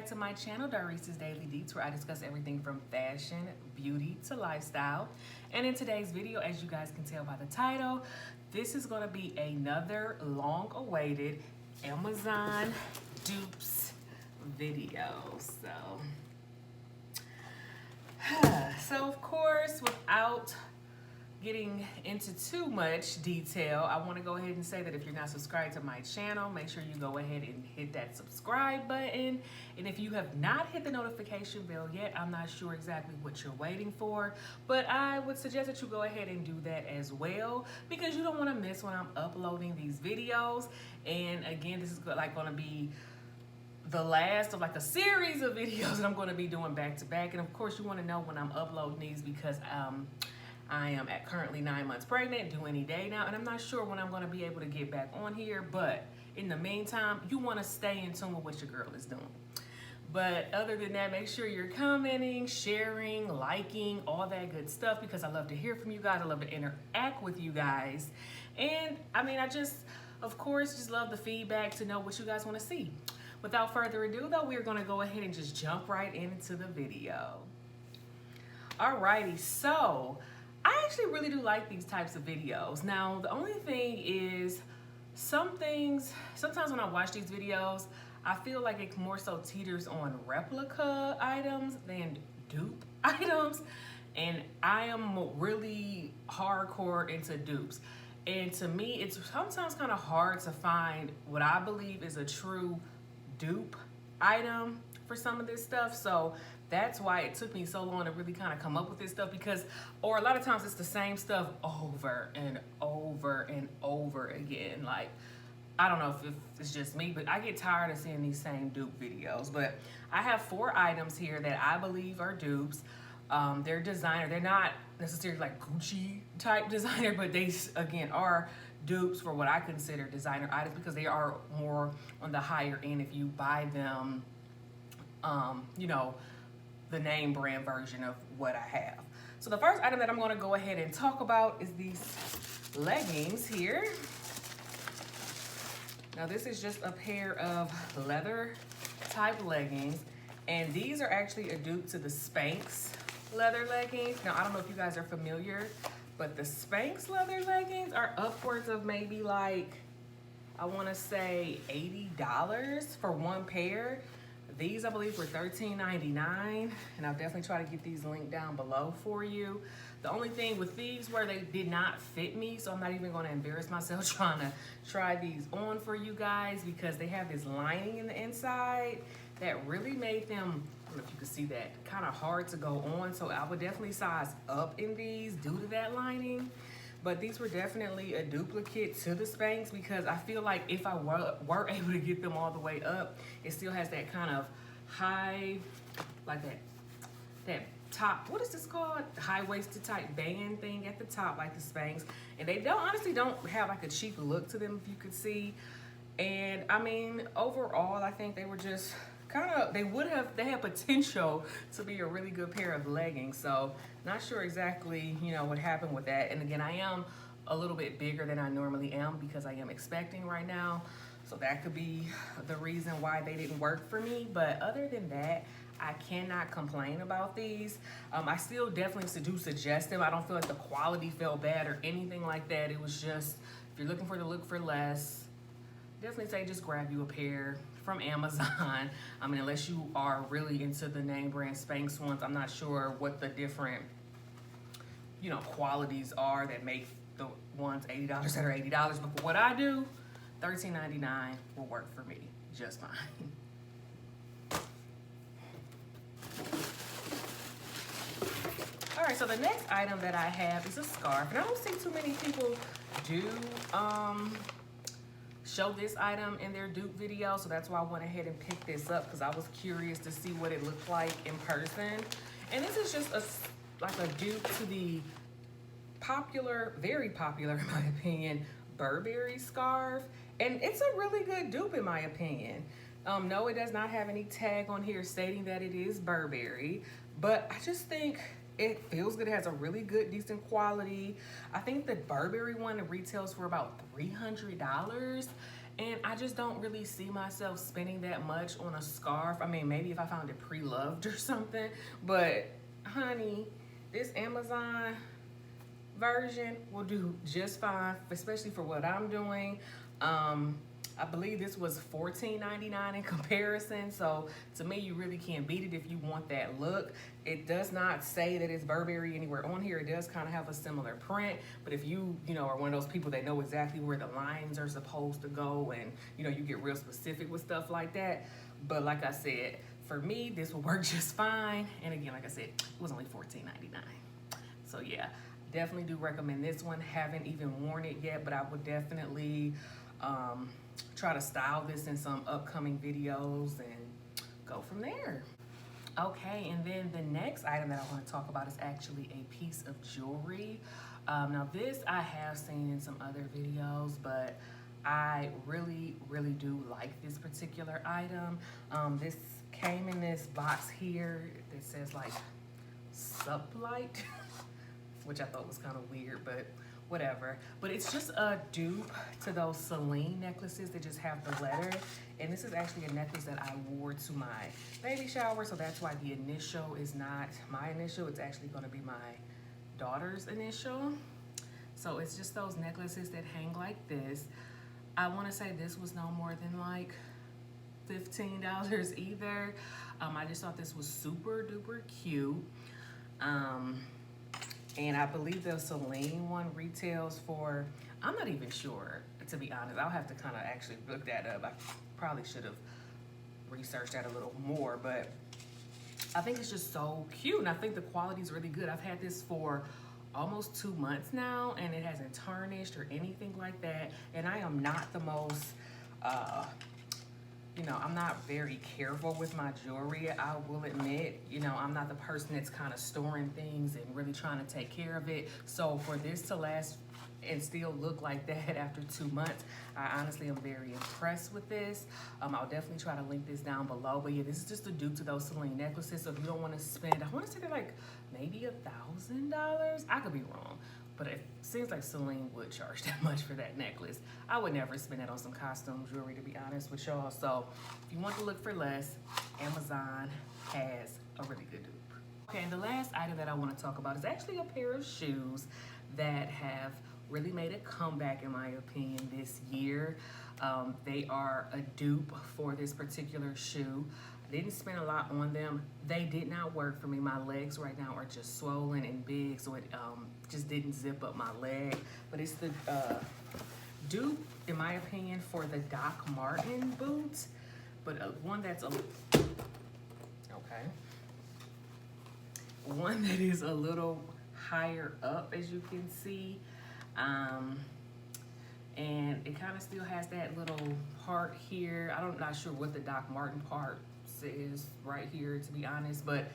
back to my channel, Darice's Daily Deets, where I discuss everything from fashion, beauty, to lifestyle. And in today's video, as you guys can tell by the title, this is going to be another long-awaited Amazon dupes video. So of course, without getting into too much detail, I want to go ahead and say that if you're not subscribed to my channel, make sure you go ahead and hit that subscribe button. And if you have not hit the notification bell yet, I'm not sure exactly what you're waiting for, but I would suggest that you go ahead and do that as well, because you don't want to miss when I'm uploading these videos. And again, this is going to be the last of like a series of videos that I'm going to be doing back to back. And of course, you want to know when I'm uploading these, because I am currently 9 months pregnant, due any day now, and I'm not sure when I'm going to be able to get back on here. But in the meantime, you want to stay in tune with what your girl is doing. But other than that, make sure you're commenting, sharing, liking, all that good stuff, because I love to hear from you guys. I love to interact with you guys. And I mean, of course, just love the feedback to know what you guys want to see. Without further ado, though, we're going to go ahead and just jump right into the video. Alrighty, so I actually really do like these types of videos. Now, the only thing is, sometimes when I watch these videos, I feel like it more so teeters on replica items than dupe items. And I am really hardcore into dupes. And to me, it's sometimes kind of hard to find what I believe is a true dupe item for some of this stuff. So that's why it took me so long to really kind of come up with this stuff, or a lot of times it's the same stuff over and over and over again. Like, I don't know if it's just me, but I get tired of seeing these same dupe videos. But I have 4 items here that I believe are dupes. They're designer. They're not necessarily like Gucci type designer, but they, again, are dupes for what I consider designer items, because they are more on the higher end if you buy them, you know, the name brand version of what I have. So the first item that I'm going to go ahead and talk about is these leggings here. Now this is just a pair of leather type leggings, and these are actually a dupe to the Spanx leather leggings. Now I don't know if you guys are familiar, but the Spanx leather leggings are upwards of maybe like, I want to say $80 for one pair. These, I believe, were $13.99, and I'll definitely try to get these linked down below for you. The only thing with these were they did not fit me, so I'm not even going to embarrass myself trying to try these on for you guys, because they have this lining in the inside that really made them, I don't know if you can see that, kind of hard to go on. So I would definitely size up in these due to that lining. But these were definitely a duplicate to the Spanx, because I feel like if I were able to get them all the way up, it still has that kind of high, like that top, what is this called? High-waisted type band thing at the top, like the Spanx. And they honestly don't have like a cheap look to them, if you could see. And I mean, overall, I think they were just they had potential to be a really good pair of leggings. So not sure exactly, you know, what happened with that. And again, I am a little bit bigger than I normally am, because I am expecting right now. So that could be the reason why they didn't work for me. But other than that, I cannot complain about these. I still definitely do suggest them. I don't feel like the quality felt bad or anything like that. It was just, if you're looking for the look for less, definitely say just grab you a pair from Amazon. I mean, unless you are really into the name brand Spanx ones, I'm not sure what the different, you know, qualities are that make the ones $80 that are $80. But for what I do, $13.99 will work for me just fine. All right, so the next item that I have is a scarf, and I don't see too many people do show this item in their dupe video, so that's why I went ahead and picked this up, because I was curious to see what it looked like in person. And this is just like a dupe to the popular, very popular in my opinion, Burberry Scarf, and it's a really good dupe in my opinion. No, it does not have any tag on here stating that it is Burberry, but I just think it feels good. It has a really good, decent quality. I think the Burberry one retails for about $300, And I just don't really see myself spending that much on a scarf. I mean, maybe if I found it pre-loved or something, but honey, this Amazon version will do just fine, especially for what I'm doing. I believe this was $14.99 in comparison, so to me, you really can't beat it if you want that look. It does not say that it's Burberry anywhere on here. It does kind of have a similar print, but if you know, are one of those people that know exactly where the lines are supposed to go, and you get real specific with stuff like that. But like I said, for me, this will work just fine. And again, like I said, it was only $14.99. So yeah, definitely do recommend this one. Haven't even worn it yet, but I would definitely try to style this in some upcoming videos and go from there. Okay, and then the next item that I want to talk about is actually a piece of jewelry. Now this I have seen in some other videos, but I really do like this particular item. This came in this box here that says like Sublight, which I thought was kind of weird, but whatever. But it's just a dupe to those Celine necklaces that just have the letter. And this is actually a necklace that I wore to my baby shower, so that's why the initial is not my initial. It's actually going to be my daughter's initial. So it's just those necklaces that hang like this. I want to say this was no more than like $15 either. I just thought this was super duper cute. And I believe the Celine one retails for, I'm not even sure, to be honest. I'll have to kind of actually look that up. I probably should have researched that a little more, but I think it's just so cute. And I think the quality is really good. I've had this for almost 2 months now, and it hasn't tarnished or anything like that. And I am not the most, I'm not very careful with my jewelry, I will admit. I'm not the person that's kind of storing things and really trying to take care of it. So for this to last and still look like that after 2 months, I honestly am very impressed with this. I'll definitely try to link this down below. But yeah, this is just a dupe to those Celine necklaces. So if you don't want to spend, I want to say they're like maybe $1,000. I could be wrong, but it seems like Celine would charge that much for that necklace. I would never spend it on some costume jewelry, to be honest with y'all. So if you want to look for less, Amazon has a really good dupe. Okay, and the last item that I want to talk about is actually a pair of shoes that have really made a comeback, in my opinion, this year. They are a dupe for this particular shoe. I didn't spend a lot on them. They did not work for me. My legs right now are just swollen and big, so it just didn't zip up my leg. But it's the dupe, in my opinion, for the Doc Marten boots, but one that's one that is a little higher up, as you can see. And it kind of still has that little part here. I'm not sure what the Doc Marten part is right here, to be honest, but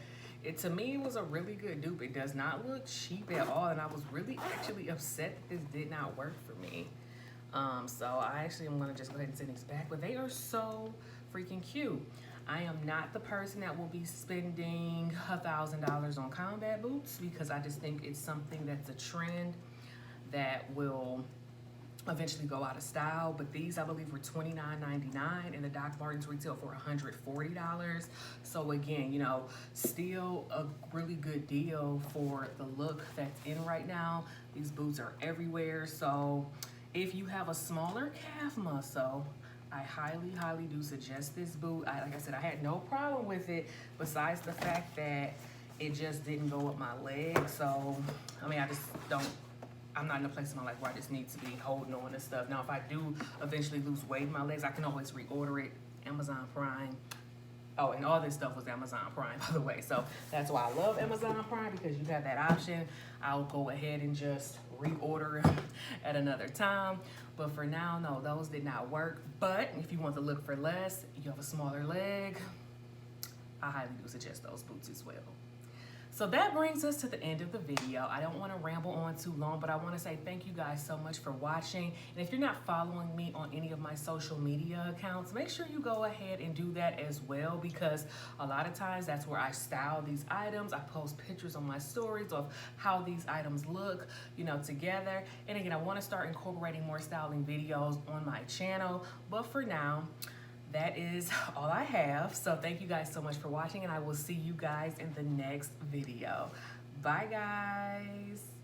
to me it was a really good dupe. It does not look cheap at all, and I was really actually upset that this did not work for me. So I actually am gonna just go ahead and send these back, but they are so freaking cute. I am not the person that will be spending $1,000 on combat boots, because I just think it's something that's a trend that will eventually go out of style. But these, I believe, were $29.99, and the Doc Martens retail for $140. So again, still a really good deal for the look that's in right now. These boots are everywhere. So if you have a smaller calf muscle, I highly do suggest this boot. Like I said, I had no problem with it, besides the fact that it just didn't go up my leg. So I mean, I'm not in a place in my life where I just need to be holding on to stuff. Now, if I do eventually lose weight in my legs, I can always reorder it. Amazon Prime. Oh, and all this stuff was Amazon Prime, by the way. So that's why I love Amazon Prime, because you have that option. I'll go ahead and just reorder it at another time. But for now, no, those did not work. But if you want to look for less, you have a smaller leg, I highly do suggest those boots as well. So that brings us to the end of the video. I don't want to ramble on too long, but I want to say thank you guys so much for watching. And if you're not following me on any of my social media accounts, make sure you go ahead and do that as well, because a lot of times that's where I style these items. I post pictures on my stories of how these items look, you know, together. And again, I want to start incorporating more styling videos on my channel. But for now, that is all I have. So thank you guys so much for watching, and I will see you guys in the next video. Bye, guys.